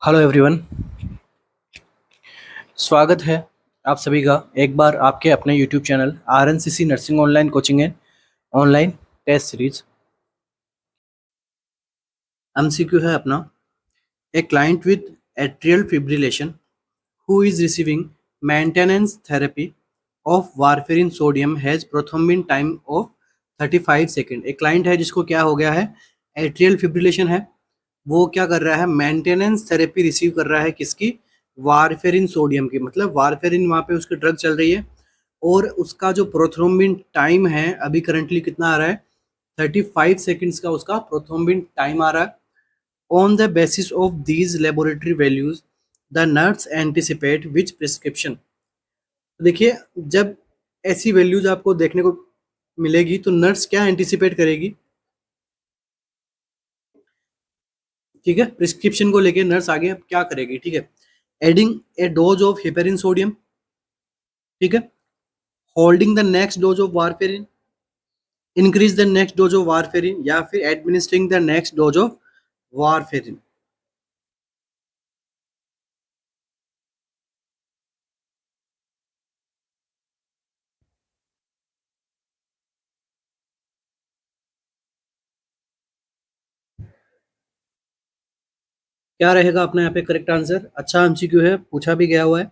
Hello everyone, स्वागत है आप सभी का एक बार आपके अपने YouTube channel RNCC nursing online coaching and online test series. MCQ है अपना। A client with atrial fibrillation who is receiving maintenance therapy of warfarin sodium has prothrombin time of 35 second. एक क्लाइंट है जिसको क्या हो गया है, एट्रियल फिब्रिलेशन है। वो क्या कर रहा है, मेंटेनेंस थेरेपी रिसीव कर रहा है किसकी, वारफेरिन सोडियम की। मतलब वारफेरिन वहाँ पे उसकी ड्रग चल रही है और उसका जो प्रोथ्रोम्बिन टाइम है अभी करंटली कितना आ रहा है, 35 सेकेंड्स का उसका प्रोथ्रोम्बिन टाइम आ रहा है। On the basis of these laboratory values, the nurse anticipate which prescription। देखिए, जब ऐसी वैल्यूज आपको देखने को मिलेगी तो नर्स क्या एंटिसिपेट करेगी, ठीक है। प्रिस्क्रिप्शन को लेके नर्स आगे अब क्या करेगी, ठीक है। Adding A dose of heparin sodium, ठीक है। Holding the next dose of warfarin, increase the next dose of warfarin, या फिर administering the next dose of warfarin. क्या रहेगा अपना यहाँ पे करेक्ट आंसर। अच्छा एमसीक्यू है, पूछा भी गया हुआ है,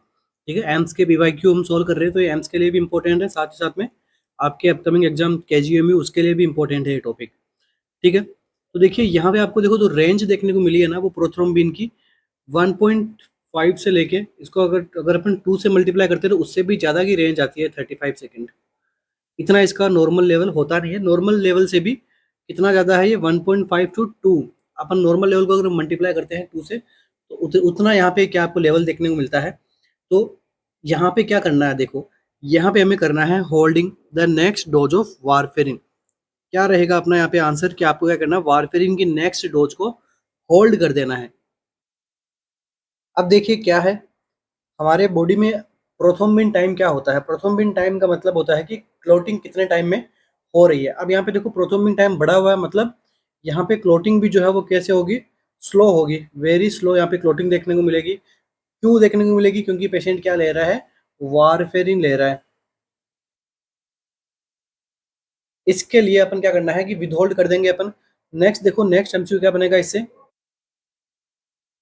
ठीक है। एम्स के बीवाईक्यू हम सोल्व कर रहे हैं तो ये एम्स के लिए भी इंपॉर्टेंट है, साथ ही साथ में आपके अपकमिंग एग्जाम केजीएमयू उसके लिए भी इंपॉर्टेंट है ये टॉपिक, ठीक है। तो देखिए यहाँ पे आपको देखो जो रेंज देखने को मिली है ना, वो प्रोथ्रोम्बिन की 1.5 से लेके इसको अगर अगर अपन 2 से मल्टीप्लाई करते हैं तो उससे भी ज़्यादा की रेंज आती है 35 सेकेंड। इतना इसका नॉर्मल लेवल होता नहीं है, नॉर्मल लेवल से भी कितना ज़्यादा है ये 1.5 to 2। अपन नॉर्मल लेवल को अगर मल्टीप्लाई करते हैं 2 से तो उतना यहाँ पे क्या आपको लेवल देखने को मिलता है। तो यहाँ पे क्या करना है, देखो यहाँ पे हमें करना है holding the next dose of warfarin. क्या रहेगा अपना यहाँ पे आंसर कि आपको क्या करना है, वारफेरिन की नेक्स्ट डोज को होल्ड कर देना है। अब देखिए क्या है, हमारे बॉडी में प्रोथ्रोम्बिन टाइम क्या होता है। प्रोथ्रोम्बिन टाइम का मतलब होता है कि क्लोटिंग कितने टाइम में हो रही है। अब यहाँ पे देखो प्रोथ्रोम्बिन टाइम बढ़ा हुआ है, मतलब यहाँ पे क्लोटिंग भी जो है वो कैसे होगी, स्लो होगी, वेरी स्लो यहाँ पे क्लोटिंग देखने को मिलेगी। क्यों देखने को मिलेगी, क्योंकि पेशेंट क्या ले रहा है, वारफेरिन ले रहा है। इसके लिए अपन क्या करना है कि विदहोल्ड कर देंगे अपन। नेक्स्ट देखो, नेक्स्ट एमसीक्यू क्या बनेगा इससे,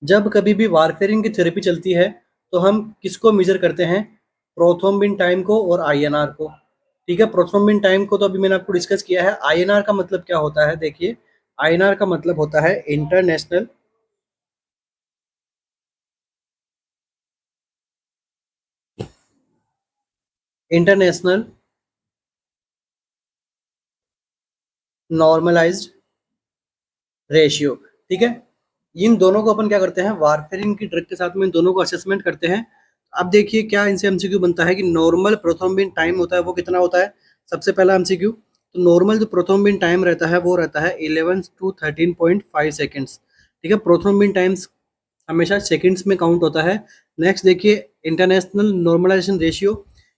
जब कभी भी वारफेरिन की थेरेपी चलती है तो हम किसको मेजर करते हैं, प्रोथ्रोम्बिन टाइम को और आईएनआर को, ठीक है। प्रोथ्रोम्बिन टाइम को तो अभी मैंने आपको डिस्कस किया है। आईएनआर का मतलब क्या होता है, देखिए आईएनआर का मतलब होता है इंटरनेशनल इंटरनेशनल नॉर्मलाइज्ड रेशियो, ठीक है। इन दोनों को अपन क्या करते हैं, वारफेरिन की ड्रग के साथ में इन दोनों को असेसमेंट करते हैं। अब देखिए क्या इनसे एमसीक्यू बनता है कि नॉर्मल प्रोथ्रोम्बिन टाइम होता है वो कितना होता है। सबसे पहला एमसीक्यू, तो नॉर्मल जो प्रोथ्रोम्बिन टाइम रहता है वो रहता है 11 to 13.5 सेकेंड्स, ठीक है। प्रोथ्रोम्बिन टाइम्स हमेशा सेकेंड्स में काउंट होता है। नेक्स्ट देखिए इंटरनेशनल नॉर्मलाइजेशन रेशियो,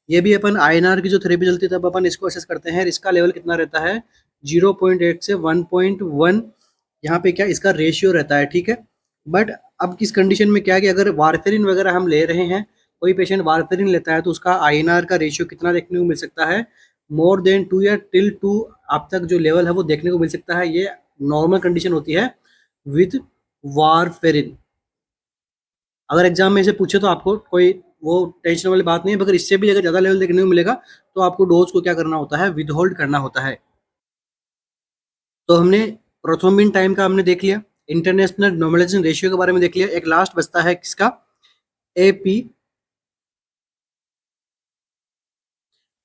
ये भी अपन आईएनआर की जो थेरेपी चलती है तब अपन इसको असेस करते हैं। इसका लेवल कितना रहता है, 0.8 से 1.1, यहाँ पे क्या इसका रेशियो रहता है, ठीक है। बट अब किस कंडीशन में क्या है कि अगर वारफेरिन वगैरह हम ले रहे हैं, कोई पेशेंट वारफेरिन लेता है तो उसका आईएनआर का रेशियो कितना देखने को मिल सकता है, मोर देन 2 या टिल 2 अब तक जो लेवल है वो देखने को मिल सकता है। ये नॉर्मल कंडीशन होती है विद वारफेरिन। अगर एग्जाम में इसे पूछे तो आपको कोई वो टेंशन वाली बात नहीं है। अगर इससे भी अगर ज़्यादा लेवल देखने को मिलेगा तो आपको डोज को क्या करना होता है, विदहोल्ड करना होता है। तो हमने प्रोथ्रोम्बिन टाइम का हमने देख लिया, इंटरनेशनल नॉर्मलाइजेशन रेशियो के बारे में देख लिया। एक लास्ट बचता है किसका, एपी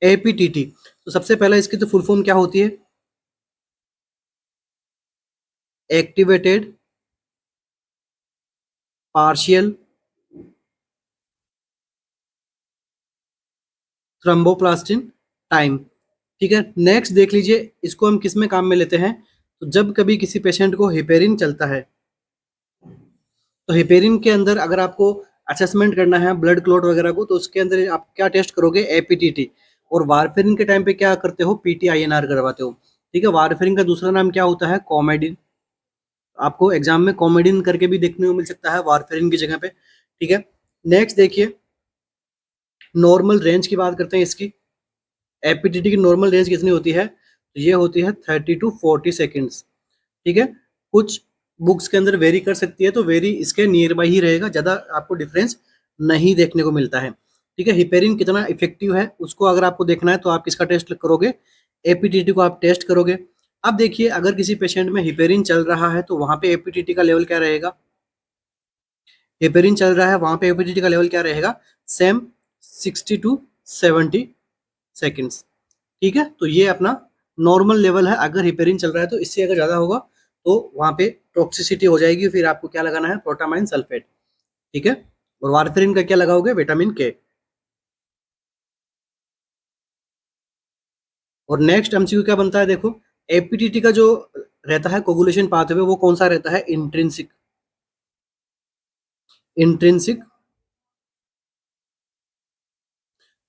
एपीटीटी। तो सबसे पहला इसकी तो फुल फॉर्म क्या होती है, एक्टिवेटेड पार्शियल थ्रोम्बोप्लास्टिन टाइम, ठीक है। नेक्स्ट देख लीजिए इसको हम किस में काम में लेते हैं, तो जब कभी किसी पेशेंट को हेपेरिन चलता है तो हेपेरिन के अंदर अगर आपको असेसमेंट करना है ब्लड क्लॉट वगैरह को तो उसके अंदर आप क्या टेस्ट करोगे, एपीटीटी। और वारफेरिन के टाइम पे क्या करते हो, पीटीआईएनआर करवाते हो, ठीक है। वारफेरिन का दूसरा नाम क्या होता है, कॉमेडिन। आपको एग्जाम में कॉमेडियन करके भी देखने को मिल सकता है वारफेरिन की जगह पे, ठीक है। नेक्स्ट देखिए, नॉर्मल रेंज की बात करते हैं इसकी। एपीटीटी की नॉर्मल रेंज कितनी होती है, तो ये होती है 30 to 40 सेकेंड्स, ठीक है। कुछ बुक्स के अंदर वेरी कर सकती है, तो वेरी इसके नियर बाई ही रहेगा, ज़्यादा आपको डिफरेंस नहीं देखने को मिलता है, ठीक है। हिपेरिन कितना इफेक्टिव है उसको अगर आपको देखना है तो आप किसका टेस्ट करोगे, एपीटीटी को आप टेस्ट करोगे। अब देखिए, अगर किसी पेशेंट में हिपेरिन चल रहा है तो वहाँ पे एपीटीटी का लेवल क्या रहेगा, हेपेरिन चल रहा है वहाँ पे एपीटीटी का लेवल क्या रहेगा, सेम 60 to 70 सेकेंड्स, ठीक है। तो ये अपना नॉर्मल लेवल है। अगर हिपेरिन चल रहा है तो इससे अगर ज़्यादा होगा तो वहाँ पे टॉक्सिसिटी हो जाएगी, फिर आपको क्या लगाना है, प्रोटामाइन सल्फेट, ठीक है। और वारफेरिन का क्या लगाओगे, विटामिन के। और नेक्स्ट एमसीक्यू क्या बनता है, देखो, एपीटीटी का जो रहता है कोगुलेशन पाथवे वो कौन सा रहता है, इंट्रिंसिक, इंट्रिंसिक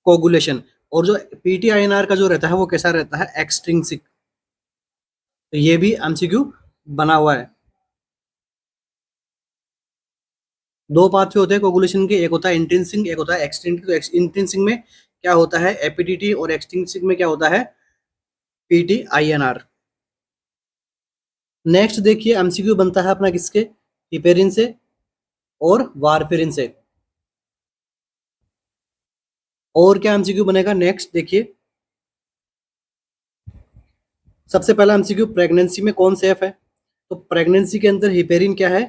कोगुलेशन। और जो पीटीआईएनआर का जो रहता है वो कैसा रहता है, एक्सट्रिंसिक। तो ये भी एमसीक्यू बना हुआ है। दो पाथवे होते हैं कोगुलेशन के, एक होता है इंट्रिंसिक, एक होता है एक्सट्रिंसिक। तो इंट्रिंसिक में क्या होता है, एपीटीटी, और एक्सट्रिंसिक में क्या होता है, पीटीआईएनआर। नेक्स्ट देखिए, एमसीक्यू बनता है अपना किसके, हिपेरिन से और वारफेरिन से। और क्या एमसीक्यू बनेगा, नेक्स्ट देखिए, सबसे पहला एमसीक्यू, प्रेगनेंसी में कौन सेफ है, तो प्रेगनेंसी के अंदर हिपेरिन क्या है,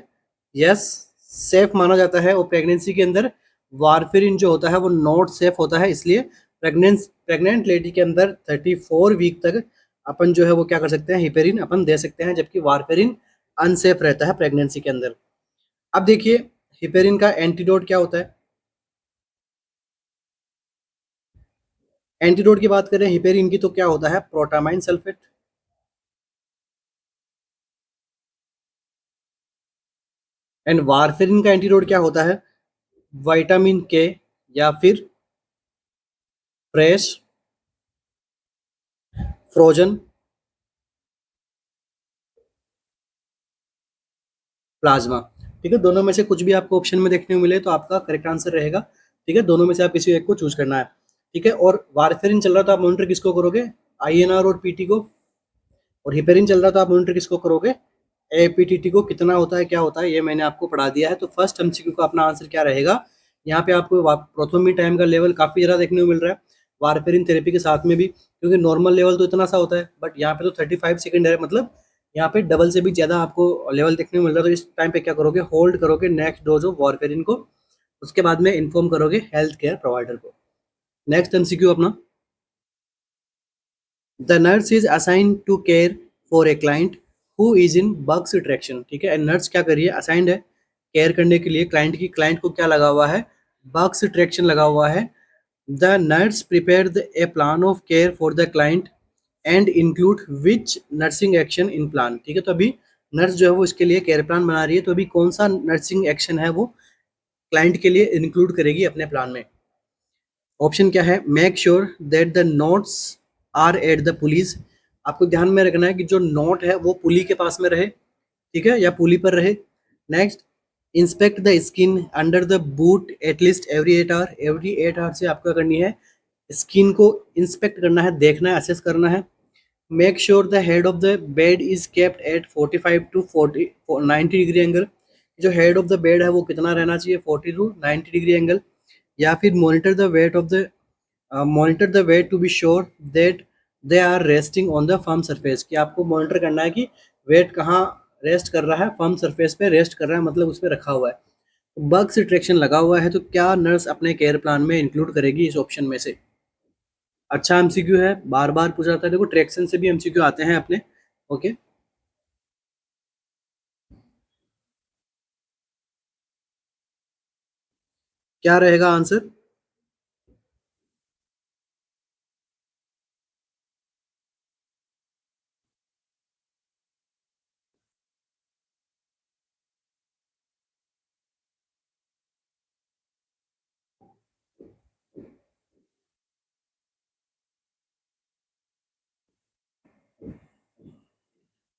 यस, सेफ माना जाता है। और प्रेगनेंसी के अंदर वारफेरिन जो होता है वो नॉट सेफ होता है, इसलिए प्रेग्नेंट लेडी के अंदर 34 वीक तक अपन जो है वो क्या कर सकते हैं, हिपेरिन अपन दे सकते हैं, जबकि वारफेरिन अनसेफ रहता है प्रेगनेंसी के अंदर। अब देखिए, हिपेरिन का एंटीडोट क्या होता है, एंटीडोट की बात करें हिपेरिन की तो क्या होता है, प्रोटामाइन सल्फेट। एंड वारफेरिन का एंटीडोट क्या होता है, विटामिन के, या फिर फ्रेश फ्रोजन प्लाज्मा, ठीक है। दोनों में से कुछ भी आपको ऑप्शन में देखने को मिले तो आपका करेक्ट आंसर रहेगा, ठीक है। दोनों में से आप किसी एक को चूज करना है, ठीक है। और वारफेरिन चल रहा तो आप मॉनिटर किसको करोगे, आईएनआर और पीटी को। और हिपेरिन चल रहा तो आप मॉनिटर किसको करोगे, एपीटीटी को। कितना होता है, क्या होता है, ये मैंने आपको पढ़ा दिया है। तो फर्स्ट एमसीक्यू का अपना आंसर क्या रहेगा, यहाँ पे आपको प्रोथोमी टाइम का लेवल काफी ज्यादा देखने को मिल रहा है वारफेरिन थेरेपी के साथ में भी, क्योंकि नॉर्मल लेवल तो इतना सा होता है, बट यहाँ पे तो 35 सेकेंड है, मतलब यहाँ पे डबल से भी ज्यादा आपको लेवल देखने को मिल रहा है। तो इस टाइम पे क्या करोगे, होल्ड करोगे नेक्स्ट डोज ऑफ वारफेरिन को, उसके बाद में इन्फॉर्म करोगे हेल्थ केयर प्रोवाइडर को। नेक्स्ट एमसीक्यू अपना, the nurse is assigned to care for a client who is in Buck's traction, ठीक है। नर्स क्या करिए, असाइंड है केयर करने के लिए क्लाइंट की, क्लाइंट को क्या लगा हुआ है, बग्स ट्रैक्शन लगा हुआ है। The nurse prepare a plan of care for the client and include which nursing action in plan, ठीक है। तो अभी नर्स जो है वो इसके लिए केयर प्लान बना रही है, तो अभी कौन सा नर्सिंग एक्शन है वो क्लाइंट के लिए इंक्लूड करेगी अपने प्लान में। ऑप्शन क्या है, make sure that the knots are at the pulleys, आपको ध्यान में रखना है कि जो नोट है वो पुली के पास में रहे, ठीक है, या पुली पर रहे। Next, inspect the skin under the boot at least every 8 hour, every 8 hour से आपका करनी है, स्किन को इंस्पेक्ट करना है, देखना है, असेस करना है। Make sure the head of the bed is kept at 45 to 90 degree angle, जो हेड ऑफ द बेड है वो कितना रहना चाहिए, 40 to 90 डिग्री एंगल। या फिर monitor the weight to be sure that they are resting on the firm surface, कि आपको मॉनिटर करना है कि वेट कहाँ रेस्ट कर रहा है, फर्म सरफेस पे रेस्ट कर रहा है, मतलब उस पर रखा हुआ है। बग से ट्रैक्शन लगा हुआ है तो क्या नर्स अपने केयर प्लान में इंक्लूड करेगी इस ऑप्शन में से। अच्छा एमसीक्यू है, बार बार पूछा जाता है, देखो ट्रैक्शन से भी एमसीक्यू आते हैं अपने, ओके। क्या रहेगा आंसर,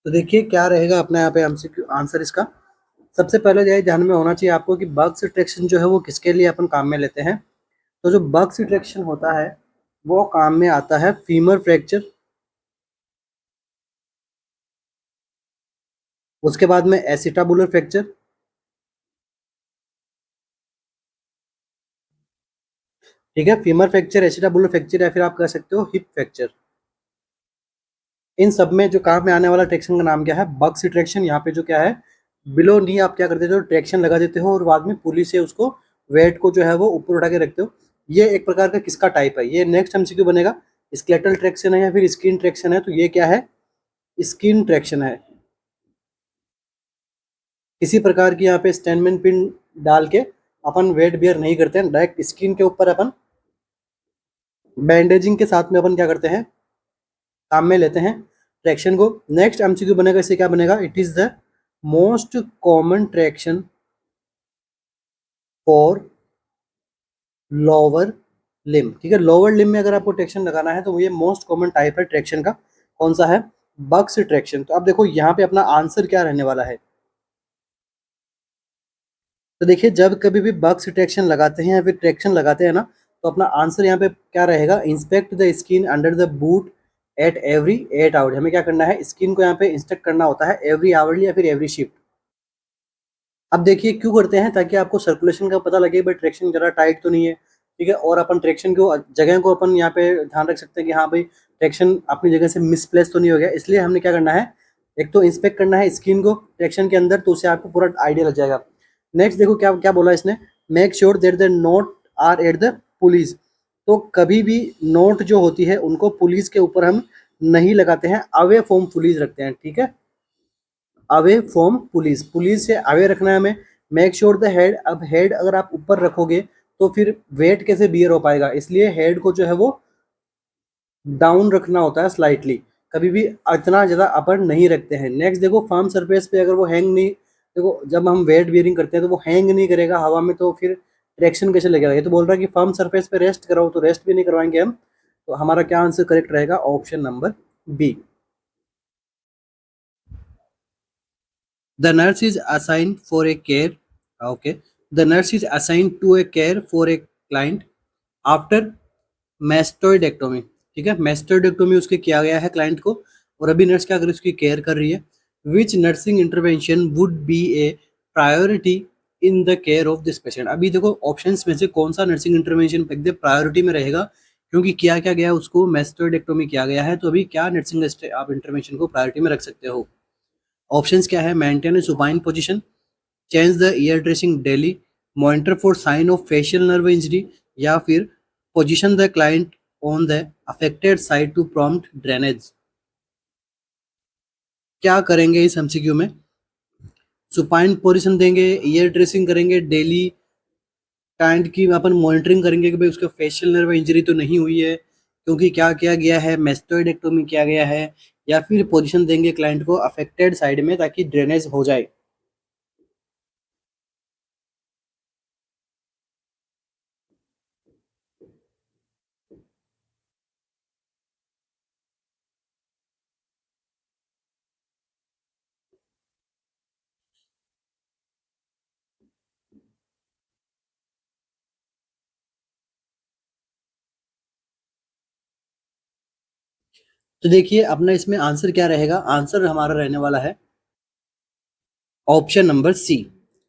तो देखिए क्या रहेगा अपने यहाँ पे एमसीक्यू आंसर इसका। सबसे पहले यह ध्यान में होना चाहिए आपको कि बग्स डिटेक्शन जो है वो किसके लिए अपन काम में लेते हैं। तो जो बग्स डिटेक्शन होता है वो काम में आता है फीमर फ्रैक्चर, उसके बाद में एसिटाबुलर फ्रैक्चर, ठीक है, फीमर फ्रैक्चर, एसिटाबुलर फ्रैक्चर, या फिर आप कह सकते हो हिप फ्रैक्चर। इन सब में जो काम में आने वाला ट्रैक्शन का नाम क्या है, बग्स ट्रैक्शन। यहाँ पे जो क्या है, बिलो नी आप क्या करते हो, ट्रैक्शन लगा देते हो और बाद में पुली से उसको वेट को जो है वो ऊपर उठा के रखते हो। ये एक प्रकार का किसका टाइप है, ये नेक्स्ट एमसीक्यू बनेगा। स्केलेटल ट्रैक्शन है या फिर स्किन ट्रैक्शन है, तो ये क्या है, स्किन ट्रैक्शन है। किसी प्रकार की यहाँ पे स्टैंडमैन पिन डाल के अपन वेट बियर नहीं करते हैं, डायरेक्ट स्किन के ऊपर अपन बैंडेजिंग के साथ में अपन क्या करते हैं, काम में लेते हैं ट्रैक्शन को। नेक्स्ट एमसीक्यू बनेगा, इससे क्या बनेगा, it is the most common traction for lower limb. ठीक है, लोअर लिम में अगर आपको ट्रैक्शन लगाना है तो ये मोस्ट कॉमन टाइप है ट्रैक्शन का। कौन सा है, बक्स ट्रैक्शन। तो अब देखो यहाँ पे अपना आंसर क्या रहने वाला है। तो देखिए जब कभी भी बक्स ट्रैक्शन लगाते हैं या फिर ट्रैक्शन लगाते हैं ना, तो अपना आंसर यहाँ पे क्या रहेगा, inspect the skin under the boot at every 8 hour. हमें क्या करना है, स्किन को यहाँ पे इंस्पेक्ट करना होता है एवरी आवरली या फिर एवरी शिफ्ट। अब देखिए क्यों करते हैं, ताकि आपको सर्कुलेशन का पता लगे भाई ट्रैक्शन ज़रा टाइट तो नहीं है। ठीक है, और अपन ट्रैक्शन को जगह को अपन यहाँ पे ध्यान रख सकते हैं कि हाँ भाई ट्रैक्शन अपनी जगह से मिसप्लेस तो नहीं हो गया। इसलिए हमने क्या करना है, एक तो इंस्पेक्ट करना है स्किन को ट्रैक्शन के अंदर, तो उससे आपको पूरा आइडिया लग जाएगा। नेक्स्ट देखो क्या क्या बोला इसने, make sure that the knots are at the pulleys. तो कभी भी नोट जो होती है उनको पुलिस के ऊपर हम नहीं लगाते हैं, अवे फ्रॉम पुलिस रखते हैं। ठीक है, अवे फ्रॉम पुलिस, पुलिस से अवे रखना है हमें। मेक श्योर द हेड, अब हेड अगर आप ऊपर रखोगे तो फिर वेट कैसे बियर हो पाएगा, इसलिए हेड को जो है वो डाउन रखना होता है स्लाइटली, कभी भी इतना ज़्यादा अपर नहीं रखते हैं। नेक्स्ट देखो फर्म सरफेस पे अगर वो हैंग नहीं, देखो जब हम वेट बियरिंग करते हैं तो वो हैंग नहीं करेगा हवा में, तो फिर ट्रैक्शन कैसे लगेगा। ये तो बोल रहा है कि फर्म सरफेस पे रेस्ट कराओ, तो रेस्ट भी नहीं करवाएंगे हम। तो हमारा क्या आंसर करेक्ट रहेगा, option number B. The nurse is assigned for a care. Okay. The nurse is assigned to a care for a client after mastoidectomy. ठीक है, mastoidectomy उसके किया गया है क्लाइंट को, और अभी नर्स क्या कर रही है, उसकी केयर कर रही है। विच nursing intervention would be A priority in the care of this patient. अभी देखो ऑप्शंस में से कौन सा नर्सिंग इंटरवेंशन प्रायोरिटी में रहेगा, क्योंकि किया क्या गया, उसको mastoidectomy किया गया है। तो अभी क्या नर्सिंग आप इंटरवेंशन को प्रायोरिटी में रख सकते हो। ऑप्शंस क्या है, maintain supine position, change the ear dressing daily, monitor for sign of facial nerve injury, या फिर position the client on the affected side to prompt drainage. क्या करेंगे इस एमसीक्यू में, सुपाइन पोजीशन देंगे, ईयर ड्रेसिंग करेंगे डेली, क्लाइंट की अपन मॉनिटरिंग करेंगे कि भाई उसको फेशियल नर्व इंजरी तो नहीं हुई है क्योंकि क्या किया गया है, मेस्टोइडेक्टोमी किया गया है, या फिर पोजीशन देंगे क्लाइंट को अफेक्टेड साइड में ताकि ड्रेनेज हो जाए। तो देखिए अपना इसमें आंसर क्या रहेगा, आंसर हमारा रहने वाला है ऑप्शन नंबर सी।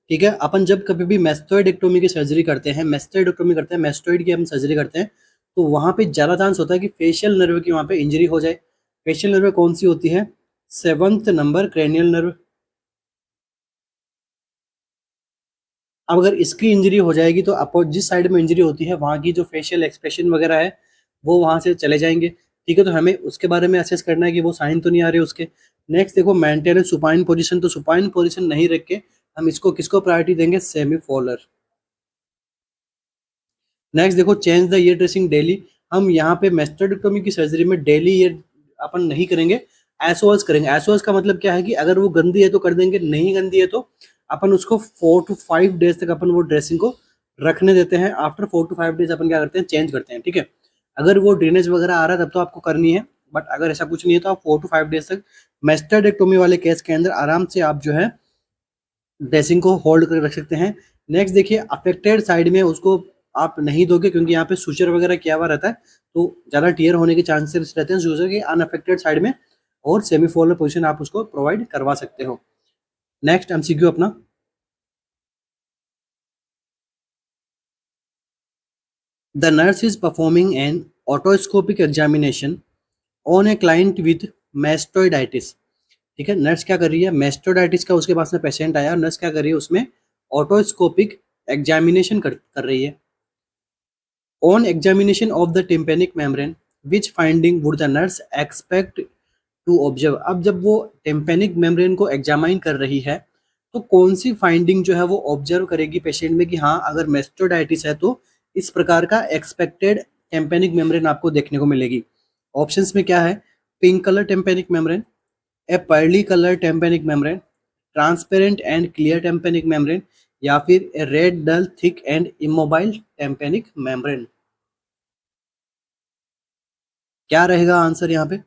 ठीक है, अपन जब कभी भी मेस्टोइडेक्टोमी की सर्जरी करते हैं, मेस्टोइडेक्टोमी करते हैं, मेस्टोइड की हम सर्जरी करते हैं, तो वहाँ पे ज़्यादा चांस होता है कि फेशियल नर्व की वहाँ पे इंजरी हो जाए। फेशियल नर्व कौन सी होती है, 7th नंबर क्रेनियल नर्व। अब अगर इसकी इंजरी हो जाएगी तो अपोजिट साइड में इंजरी होती है, वहाँ की जो फेशियल एक्सप्रेशन वगैरह है वो वहाँ से चले जाएंगे। ठीक है, तो हमें उसके बारे में असेस करना है कि वो साइन तो नहीं आ रहे उसके। नेक्स्ट देखो मेंटेनेंस सुपाइन पोजीशन, तो सुपाइन पोजीशन नहीं रख के हम इसको किसको प्रायोरिटी देंगे, सेमी फॉलर। नेक्स्ट देखो change the ear dressing daily, हम यहाँ पे मेस्टेक्टोमी की सर्जरी में डेली ईयर अपन नहीं करेंगे, एसओएस करेंगे। एसओएस का मतलब क्या है कि अगर वो गंदी है तो कर देंगे, नहीं गंदी है तो अपन उसको 4 to 5 डेज तक अपन वो ड्रेसिंग को रखने देते हैं। आफ्टर 4 to 5 डेज अपन क्या करते हैं, चेंज करते हैं। ठीक है, अगर वो ड्रेनेज वगैरह आ रहा है तब तो आपको करनी है, बट अगर ऐसा कुछ नहीं है तो आप 4 to 5 डेज तक मेस्टेक्टोमी वाले केस के अंदर आराम से आप जो है ड्रेसिंग को होल्ड कर रख सकते हैं। नेक्स्ट देखिए, अफेक्टेड साइड में उसको आप नहीं दोगे क्योंकि यहाँ पे सुचर वगैरह किया हुआ रहता है, तो ज़्यादा टीयर होने के चांसेस रहते हैं सुचर के। अनअफेक्टेड साइड में और सेमी फोल्ड पोजीशन आप उसको प्रोवाइड करवा सकते हो। नेक्स्ट एमसीक्यू अपना, the nurse is performing an otoscopic examination on a client with mastoiditis. ठीक है, नर्स क्या कर रही है, मेस्टोडाइटिस का उसके पास में पेशेंट आया, नर्स क्या कर रही है, उसमें ऑटोस्कोपिक एग्जामिनेशन कर रही है। On examination of the tympanic membrane which finding would the nurse expect to observe. अब जब वो टिम्पेनिक मेम्ब्रेन को एग्जामाइन कर रही है तो कौन सी फाइंडिंग जो है वो ऑब्जर्व करेगी पेशेंट में कि हाँ अगर मेस्टोडाइटिस है तो इस प्रकार का एक्सपेक्टेड टेम्पेनिक मेम्ब्रेन आपको देखने को मिलेगी। ऑप्शंस में क्या है, pink colour tympanic membrane, a pearly colour tympanic membrane, transparent and clear tympanic membrane, या फिर a red dull thick and immobile tympanic membrane. क्या रहेगा आंसर यहाँ पे?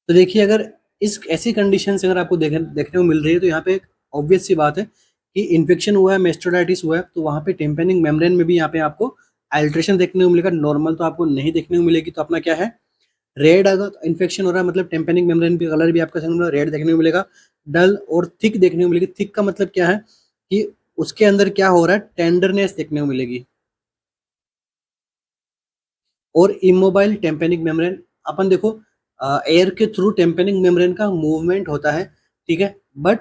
तो देखिए, अगर इस ऐसी कंडीशन से अगर आपको देखने को मिल रही है तो यहाँ पे एक ऑब्वियस सी बात है कि इन्फेक्शन हुआ है, मेस्टोडाइटिस हुआ है, तो वहाँ पे टेम्पेनिक मेम्ब्रेन में भी यहाँ पे आपको अल्ट्रेशन देखने को मिलेगा। नॉर्मल तो आपको नहीं देखने को मिलेगी। तो अपना क्या है, रेड अगर इन्फेक्शन हो रहा है मतलब टेम्पेनिक मेम्ब्रेन भी कलर भी आपका रेड देखने को मिलेगा। डल और थिक देखने को मिलेगी। थिक का मतलब क्या है कि उसके अंदर क्या हो रहा है, टेंडरनेस देखने को मिलेगी। और इमोबाइल टेम्पेनिक मेम्ब्रेन, अपन देखो एयर के थ्रू टेम्पेनिक मेम्ब्रेन का मूवमेंट होता है, ठीक है, बट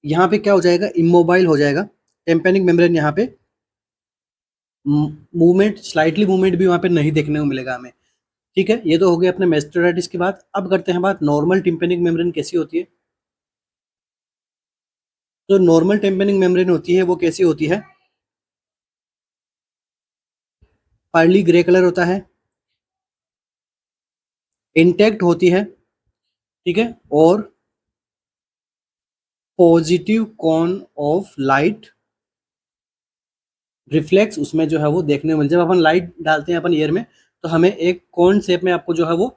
यहाँ पे क्या हो जाएगा, इमोबाइल हो जाएगा टेम्पेनिक मेम्ब्रेन। यहाँ पे मूवमेंट, स्लाइटली मूवमेंट भी वहाँ पे नहीं देखने को मिलेगा हमें। ठीक है, ये तो हो गया अपने मेस्टोडाइटिस की बात। अब करते हैं बात नॉर्मल टिम्पेनिक मेम्ब्रेन कैसी होती है। तो नॉर्मल टेम्पेनिक मेम्ब्रेन होती है वो कैसी होती है, पर्ली ग्रे कलर होता है, इंटैक्ट होती है, ठीक है, और positive cone of light reflex उसमें जो है वो देखने को मिल। जब अपन लाइट डालते हैं अपन ईयर में तो हमें एक कॉन शेप में आपको जो है वो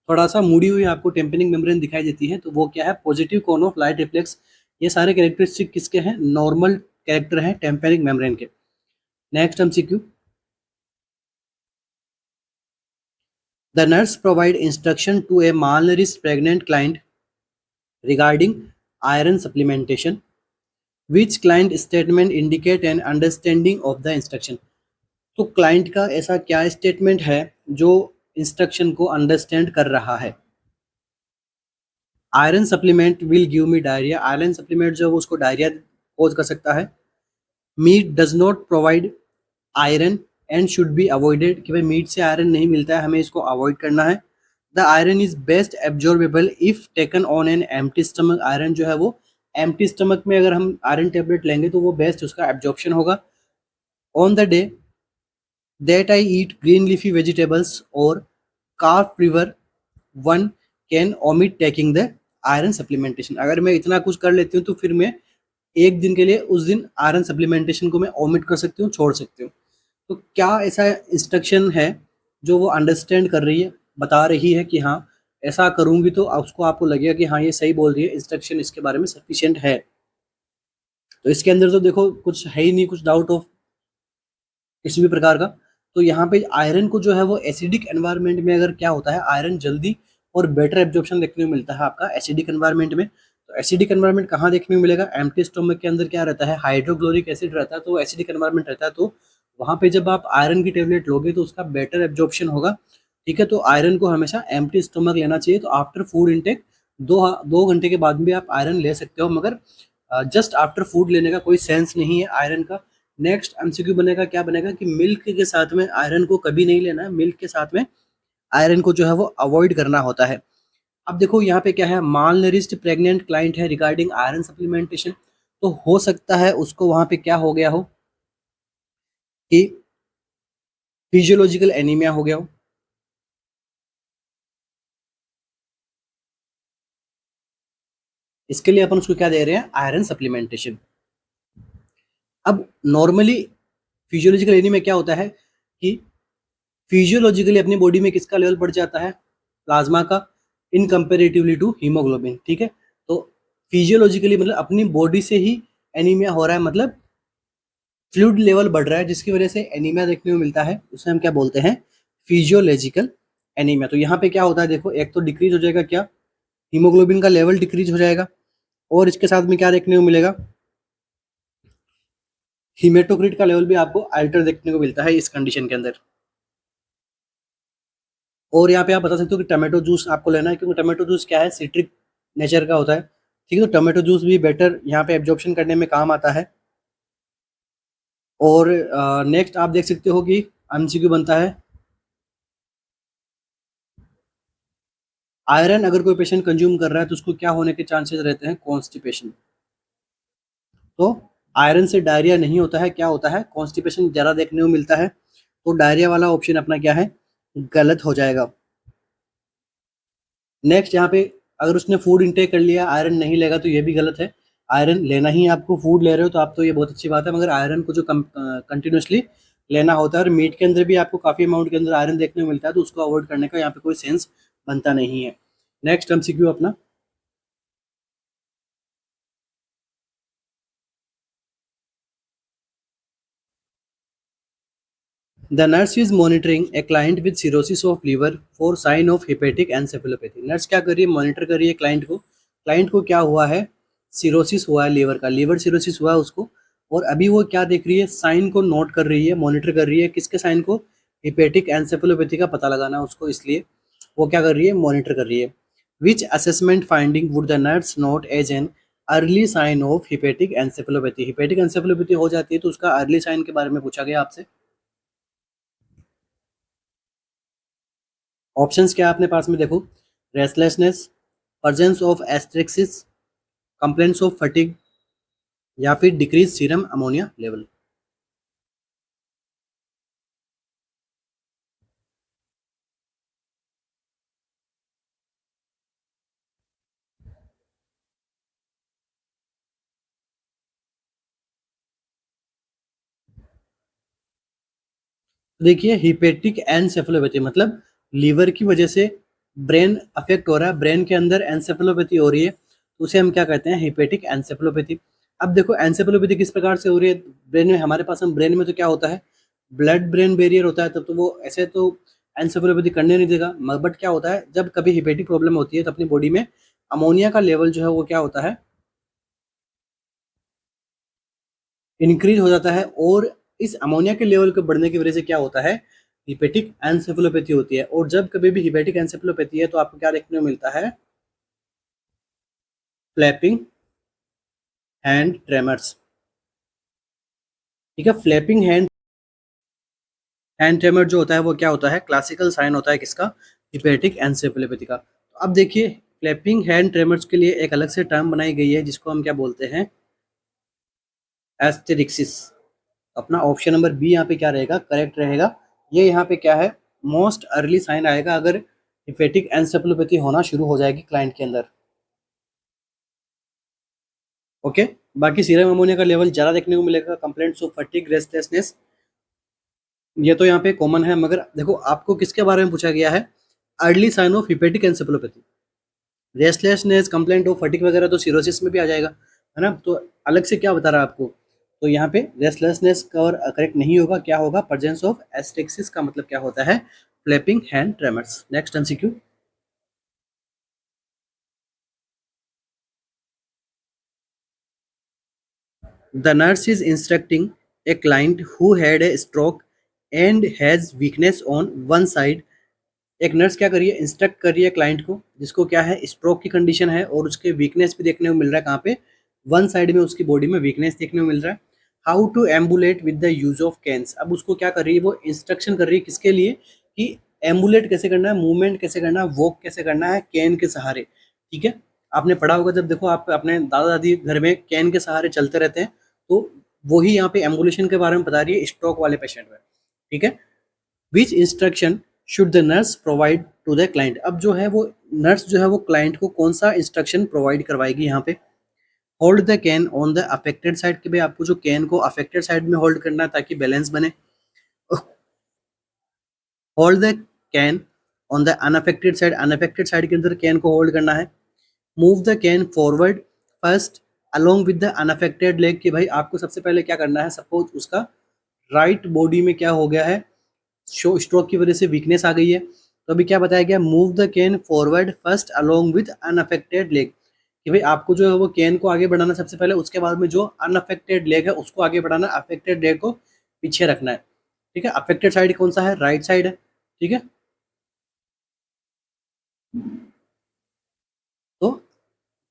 थोड़ा सा मुड़ी हुई आपको टेम्पेनिक मेम्ब्रेन दिखाई देती है, तो वो क्या है, positive cone of light reflex. ये सारे कैरेक्टरिस्टिक किसके हैं, नॉर्मल कैरेक्टर हैं टेम्पेनिक मेम्ब्रेन के। Next MCQ, the nurse provide instruction to a malnourished pregnant client regarding iron supplementation, which client statement indicate an understanding of the instruction. तो client का ऐसा क्या स्टेटमेंट है जो इंस्ट्रक्शन को अंडरस्टैंड कर रहा है। Iron supplement will give me diarrhoea, iron supplement जो है वो उसको डायरिया कोज कर सकता है। Meat does not provide iron and should be avoided, कि भाई मीट से आयरन नहीं मिलता है, हमें इसको अवॉइड करना है। The iron is best absorbable if taken on an empty stomach, iron जो है वो एम्प्टी स्टमक में अगर हम आयरन टेबलेट लेंगे तो वो बेस्ट उसका एब्जॉर्प्शन होगा। On the day that I eat green leafy vegetables or carb river, one can omit taking the iron supplementation. अगर मैं इतना कुछ कर लेती हूँ तो फिर मैं एक दिन के लिए उस दिन आयरन सप्लीमेंटेशन को मैं ओमिट कर सकती हूँ, छोड़ सकती हूँ। तो क्या ऐसा इंस्ट्रक्शन है जो वो अंडरस्टैंड कर रही है, बता रही है कि हाँ ऐसा करूँगी तो उसको आपको लगेगा कि हाँ ये सही बोल रही है, इंस्ट्रक्शन इसके बारे में सफिशिएंट है। तो इसके अंदर तो देखो कुछ है ही नहीं, कुछ डाउट ऑफ किसी भी प्रकार का। तो यहाँ पे आयरन को जो है वो एसिडिक एनवायरनमेंट में अगर क्या होता है, आयरन जल्दी और बेटर एब्जॉर्प्शन देखने को मिलता है आपका एसिडिक एनवायरनमेंट में। तो एसिडिक एनवायरनमेंट कहाँ देखने को मिलेगा, एम्प्टी स्टोमक के अंदर क्या रहता है, हाइड्रोक्लोरिक एसिड रहता है, तो एसिडिक एनवायरनमेंट रहता है। तो वहाँ पे जब आप आयरन की टेबलेट लोगे तो उसका बेटर एब्जॉर्प्शन होगा। ठीक है, तो आयरन को हमेशा एम्प्टी स्टोमक लेना चाहिए। तो आफ्टर फूड इंटेक 2 घंटे के बाद भी आप आयरन ले सकते हो, मगर जस्ट आफ्टर फूड लेने का कोई सेंस नहीं है आयरन का। नेक्स्ट एमसीक्यू बनेगा, क्या बनेगा कि मिल्क के साथ में आयरन को कभी नहीं लेना है, मिल्क के साथ में आयरन को जो है वो अवॉइड करना होता है। अब देखो यहाँ पे क्या है, माल नरिश्ड प्रेग्नेंट क्लाइंट है रिगार्डिंग आयरन सप्लीमेंटेशन। तो हो सकता है उसको वहां पे क्या हो गया हो कि फिजियोलॉजिकल एनीमिया हो गया हो, इसके लिए अपन उसको क्या दे रहे हैं, आयरन सप्लीमेंटेशन। अब नॉर्मली फिजियोलॉजिकल एनीमिया क्या होता है कि फिजियोलॉजिकली अपनी बॉडी में किसका लेवल बढ़ जाता है, प्लाज्मा का, इन कंपेरेटिवली टू हीमोग्लोबिन, ठीक है। तो फिजियोलॉजिकली मतलब अपनी बॉडी से ही एनीमिया हो रहा है, मतलब फ्लूइड लेवल बढ़ रहा है जिसकी वजह से एनीमिया देखने को मिलता है, उसे हम क्या बोलते हैं, फिजियोलॉजिकल एनीमिया। तो यहाँ पे क्या होता है देखो, एक तो डिक्रीज हो जाएगा क्या, हीमोग्लोबिन का लेवल डिक्रीज हो जाएगा, और इसके साथ में क्या देखने को मिलेगा, हीमेटोक्रिट का लेवल भी आपको अल्टर देखने को मिलता है इस कंडीशन के अंदर। और यहाँ पे आप बता सकते हो कि टमाटो जूस आपको लेना है, क्योंकि टमाटो जूस क्या है, सिट्रिक नेचर का होता है, ठीक है। तो टमाटो जूस भी बेटर यहाँ पे एब्जॉर्प्शन करने में काम आता है। और नेक्स्ट आप देख सकते हो कि एमसीक्यू बनता है, आयरन अगर कोई पेशेंट कंज्यूम कर रहा है तो उसको क्या होने के चांसेस रहते हैं, कॉन्स्टिपेशन। तो आयरन से डायरिया नहीं होता है, क्या होता है, कॉन्स्टिपेशन ज़्यादा देखने को मिलता है। तो डायरिया वाला ऑप्शन अपना क्या है, गलत हो जाएगा। नेक्स्ट यहाँ पे अगर उसने फूड इंटेक कर लिया, आयरन नहीं लेगा, तो ये भी गलत है। आयरन लेना ही है आपको, फूड ले रहे हो तो आप तो ये बहुत अच्छी बात है, मगर आयरन को जो कंटिन्यूसली लेना होता है, और मीट के अंदर भी आपको काफ़ी अमाउंट के अंदर आयरन देखने को मिलता है, तो उसको अवॉइड करने का यहाँ पे कोई सेंस बनता नहीं है। नेक्स्ट एमसीक्यू अपना, The nurse is monitoring a client with cirrhosis of liver for sign of hepatic encephalopathy. Nurse क्या कर रही है, मॉनिटर कर रही है क्लाइंट को। क्लाइंट को क्या हुआ है, सिरोसिस हुआ है लीवर का, लीवर सिरोसिस हुआ है उसको, और अभी वो क्या देख रही है, साइन को नोट कर रही है, मॉनिटर कर रही है, किसके साइन को, हिपेटिक एनसेफेलोपैथी का पता लगाना है उसको, इसलिए वो क्या कर रही है, मॉनिटर कर रही है। Which assessment finding would the nurse note as an early sign of hepatic encephalopathy. Hepatic encephalopathy हो जाती है तो उसका अर्ली साइन के बारे में पूछा गया आपसे। ऑप्शंस क्या है अपने पास में देखो, restlessness, presence of asterixis, complaints of fatigue, या फिर डिक्रीज सीरम अमोनिया लेवल। देखिए हिपेटिक एनसेफेलोपैथी मतलब लीवर की वजह से ब्रेन अफेक्ट हो रहा है, ब्रेन के अंदर एनसेफेलोपैथी हो रही है, तो उसे हम क्या कहते हैं, हिपेटिक एनसेफेलोपैथी। अब देखो एनसेफेलोपैथी किस प्रकार से हो रही है, ब्रेन में, हमारे पास हम ब्रेन में तो क्या होता है, ब्लड ब्रेन बैरियर होता है, तब तो वो ऐसे तो एनसेफेलोपैथी करने नहीं देगा, बट क्या होता है, जब कभी हिपेटिक प्रॉब्लम होती है तो अपनी बॉडी में अमोनिया का लेवल जो है वो क्या होता है, इंक्रीज हो जाता है, और इस अमोनिया के लेवल के बढ़ने की वजह से क्या होता है, हिपेटिक एनसेफेलोपैथी होती है। और जब कभी भी हिपेटिक एनसेफेलोपैथी है तो आपको क्या देखने को मिलता है, फ्लैपिंग हैंड ट्रेमर्स, ठीक है। फ्लैपिंग हैंड ट्रेमर जो होता है वो क्या होता है, क्लासिकल साइन होता है किसका, हिपेटिक एनसेफेलोपैथी का। तो अब देखिए फ्लैपिंग हैंड ट्रेमर्स के लिए एक अलग से टर्म बनाई गई है जिसको हम क्या बोलते हैं, एस्टेरिक्सिस। अपना ऑप्शन नंबर बी यहाँ पे क्या रहेगा, करेक्ट रहेगा। ये यहाँ पे क्या है, मोस्ट अर्ली साइन आएगा अगर हिपेटिक एनसेफेलोपैथी होना शुरू हो जाएगी क्लाइंट के अंदर, ओके। बाकी सीरम अमोनिया का लेवल ज़्यादा देखने को मिलेगा, कंप्लेंट्स ऑफ फटीग, रेस्टलेसनेस, ये तो यहाँ पे कॉमन है। मगर देखो आपको किसके बारे में पूछा गया है, early sign of hepatic encephalopathy. Restlessness, complaint of fatigue वगैरह तो सिरोसिस में भी आ जाएगा, है ना। तो अलग से क्या बता रहा है आपको, तो यहाँ पे रेस्टलेसनेस का और करेक्ट नहीं होगा, क्या होगा, प्रेजेंस ऑफ एस्टेक्सिस का मतलब क्या होता है, flapping hand tremors. Next MCQ, the nurse is instructing A client who had a stroke and has weakness on one side. एक नर्स क्या कर रही है, इंस्ट्रक्ट कर रही है क्लाइंट को जिसको क्या है, स्ट्रोक की कंडीशन है, और उसके वीकनेस भी देखने को मिल रहा है, कहाँ पे, वन साइड में उसकी बॉडी में वीकनेस देखने को मिल रहा है। How to ambulate with the use of canes. अब उसको क्या कर रही है, वो इंस्ट्रक्शन कर रही है किसके लिए, कि एम्बुलेट कैसे करना है, मूवमेंट कैसे करना है, वॉक कैसे करना है, कैन के सहारे, ठीक है। आपने पढ़ा होगा, जब देखो आप अपने दादा दादी घर में कैन के सहारे चलते रहते हैं, तो वही यहाँ पे एम्बुलेशन के बारे में बता रही है स्ट्रोक वाले पेशेंट में, ठीक है। Which instruction should the nurse provide to the client. अब जो है वो नर्स जो है वो क्लाइंट को कौन सा इंस्ट्रक्शन प्रोवाइड करवाएगी यहाँ पे। Hold the cane on the affected side, कि भाई आपको जो कैन को अफेक्टेड साइड में होल्ड करना है ताकि बैलेंस बने। Hold the cane on the unaffected side, unaffected side के अंदर कैन को होल्ड करना है। Move the can forward first along with the unaffected leg, कि भाई आपको सबसे पहले क्या करना है, सपोज उसका राइट बॉडी में क्या हो गया है, स्ट्रोक की वजह से वीकनेस आ गई है, तो अभी क्या बताया गया, move the can forward first along with unaffected leg, कि भाई आपको जो है वो कैन को आगे बढ़ाना सबसे पहले, उसके बाद में जो अनअफेक्टेड लेग है उसको आगे बढ़ाना, अफेक्टेड लेग को पीछे रखना है। ठीक है, अफेक्टेड साइड कौन सा है, राइट साइड है। ठीक है, तो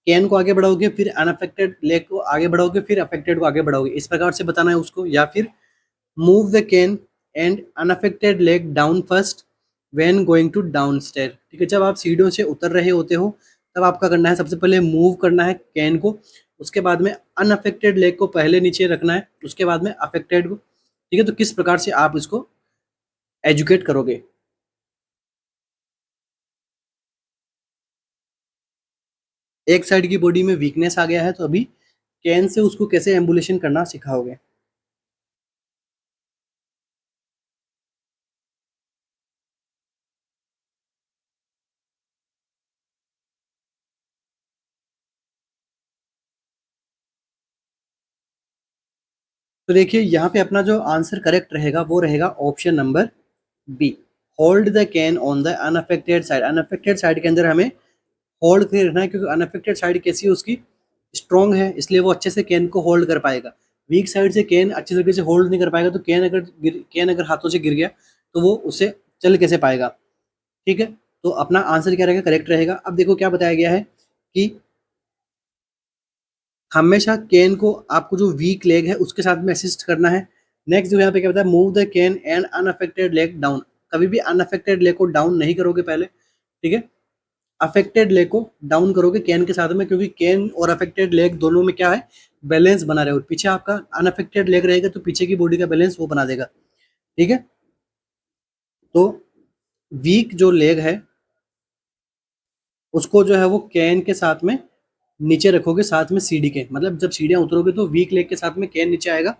कैन को आगे बढ़ाओगे, फिर अनअफेक्टेड लेग को आगे बढ़ाओगे, फिर अफेक्टेड को आगे बढ़ाओगे, इस प्रकार से बताना है उसको। या फिर move the cane and unaffected leg down first when going to down stair. ठीक है, जब आप सीढ़ियों से उतर रहे होते हो तब आपका करना है, सबसे पहले मूव करना है कैन को, उसके बाद में अनअफेक्टेड लेग को पहले नीचे रखना है, उसके बाद में अफेक्टेड को। ठीक है, तो किस प्रकार से आप इसको एजुकेट करोगे। एक साइड की बॉडी में वीकनेस आ गया है, तो अभी कैन से उसको कैसे एम्बुलेशन करना सिखाओगे। तो देखिए यहाँ पे अपना जो आंसर करेक्ट रहेगा वो रहेगा option number B, hold the cane on the unaffected side. Unaffected side के अंदर हमें होल्ड करके रखना है, क्योंकि अनअफेक्टेड साइड कैसी है, उसकी स्ट्रॉन्ग है, इसलिए वो अच्छे से कैन को होल्ड कर पाएगा। वीक साइड से कैन अच्छी तरीके से होल्ड नहीं कर पाएगा, तो कैन अगर हाथों से गिर गया तो वो उसे चल कैसे पाएगा। ठीक है, तो अपना आंसर क्या रहेगा, करेक्ट रहेगा। अब देखो क्या बताया गया है कि हमेशा कैन को आपको जो वीक लेग है उसके साथ में असिस्ट करना है। नेक्स्ट जो यहाँ पे क्या बताया, move the cane and unaffected leg down, कभी भी अनअफेक्टेड लेग को डाउन नहीं करोगे पहले। ठीक है, अफेक्टेड लेग को डाउन करोगे कैन के साथ में, क्योंकि कैन और अफेक्टेड लेग दोनों में क्या है, बैलेंस बना रहेगा। पीछे आपका अनअफेक्टेड लेग रहेगा तो पीछे की बॉडी का बैलेंस वो बना देगा। ठीक है, तो वीक जो लेग है उसको जो है वो कैन के साथ में नीचे रखोगे, साथ में सीढ़ी के, मतलब जब सीढ़ियाँ उतरोगे तो वीक लेग के साथ में कैन नीचे आएगा।